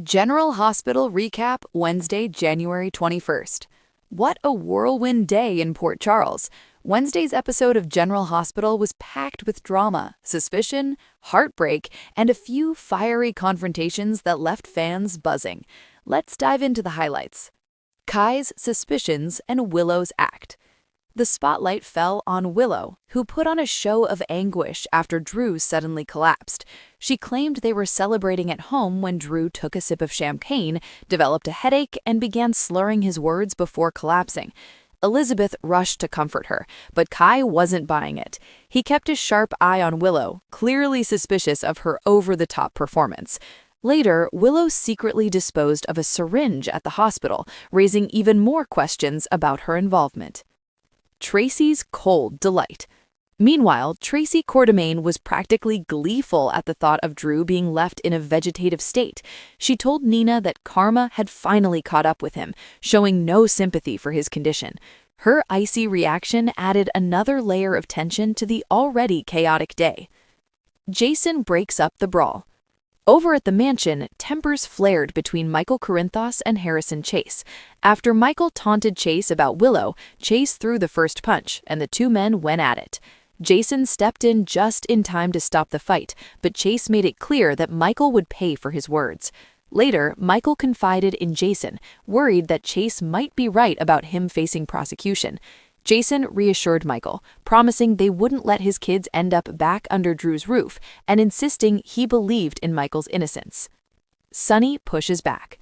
General Hospital Recap, Wednesday, January 21st. What a whirlwind day in Port Charles. Wednesday's episode of General Hospital was packed with drama, suspicion, heartbreak, and a few fiery confrontations that left fans buzzing. Let's dive into the highlights. Kai's suspicions and Willow's act. The spotlight fell on Willow, who put on a show of anguish after Drew suddenly collapsed. She claimed they were celebrating at home when Drew took a sip of champagne, developed a headache, and began slurring his words before collapsing. Elizabeth rushed to comfort her, but Kai wasn't buying it. He kept a sharp eye on Willow, clearly suspicious of her over-the-top performance. Later, Willow secretly disposed of a syringe at the hospital, raising even more questions about her involvement. Tracy's cold delight. Meanwhile, Tracy Quartermain was practically gleeful at the thought of Drew being left in a vegetative state. She told Nina that karma had finally caught up with him, showing no sympathy for his condition. Her icy reaction added another layer of tension to the already chaotic day. Jason breaks up the brawl. Over at the mansion, tempers flared between Michael Corinthos and Harrison Chase. After Michael taunted Chase about Willow, Chase threw the first punch, and the two men went at it. Jason stepped in just in time to stop the fight, but Chase made it clear that Michael would pay for his words. Later, Michael confided in Jason, worried that Chase might be right about him facing prosecution. Jason reassured Michael, promising they wouldn't let his kids end up back under Drew's roof and insisting he believed in Michael's innocence. Sonny pushes back.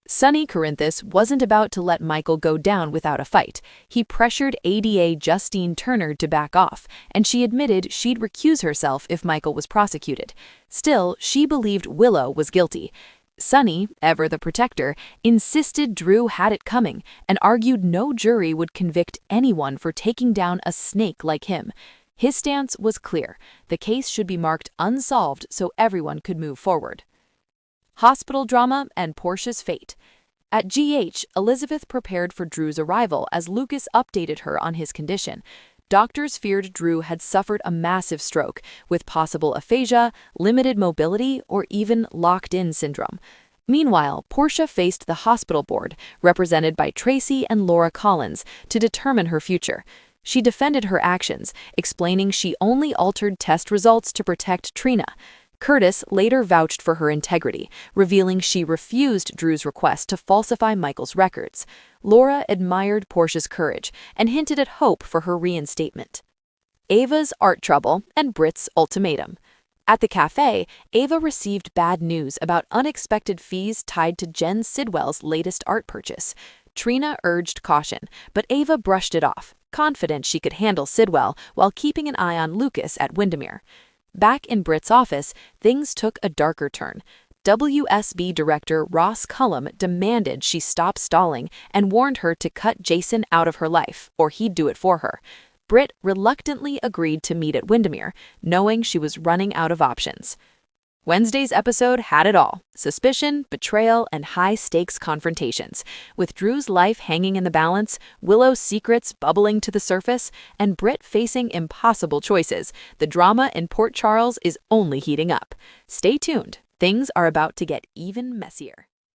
Sonny Corinthos wasn't about to let Michael go down without a fight. He pressured ADA Justine Turner to back off, and she admitted she'd recuse herself if Michael was prosecuted. Still, she believed Willow was guilty. Sonny, ever the protector, insisted Drew had it coming and argued no jury would convict anyone for taking down a snake like him. His stance was clear. The case should be marked unsolved so everyone could move forward. Hospital drama and Porsche's fate. At GH, Elizabeth prepared for Drew's arrival as Lucas updated her on his condition. Doctors feared Drew had suffered a massive stroke, with possible aphasia, limited mobility, or even locked-in syndrome. Meanwhile, Porsche faced the hospital board, represented by Tracy and Laura Collins, to determine her future. She defended her actions, explaining she only altered test results to protect Trina. Curtis later vouched for her integrity, revealing she refused Drew's request to falsify Michael's records. Laura admired Porsche's courage and hinted at hope for her reinstatement. Ava's art trouble and Britt's ultimatum. At the cafe, Ava received bad news about unexpected fees tied to Jen Sidwell's latest art purchase. Trina urged caution, but Ava brushed it off, confident she could handle Sidwell while keeping an eye on Lucas at Windermere. Back in Britt's office, things took a darker turn. WSB director Ross Cullum demanded she stop stalling and warned her to cut Jason out of her life, or he'd do it for her. Britt reluctantly agreed to meet at Windermere, knowing she was running out of options. Wednesday's episode had it all: suspicion, betrayal, and high-stakes confrontations. With Drew's life hanging in the balance, Willow's secrets bubbling to the surface, and Britt facing impossible choices, the drama in Port Charles is only heating up. Stay tuned. Things are about to get even messier.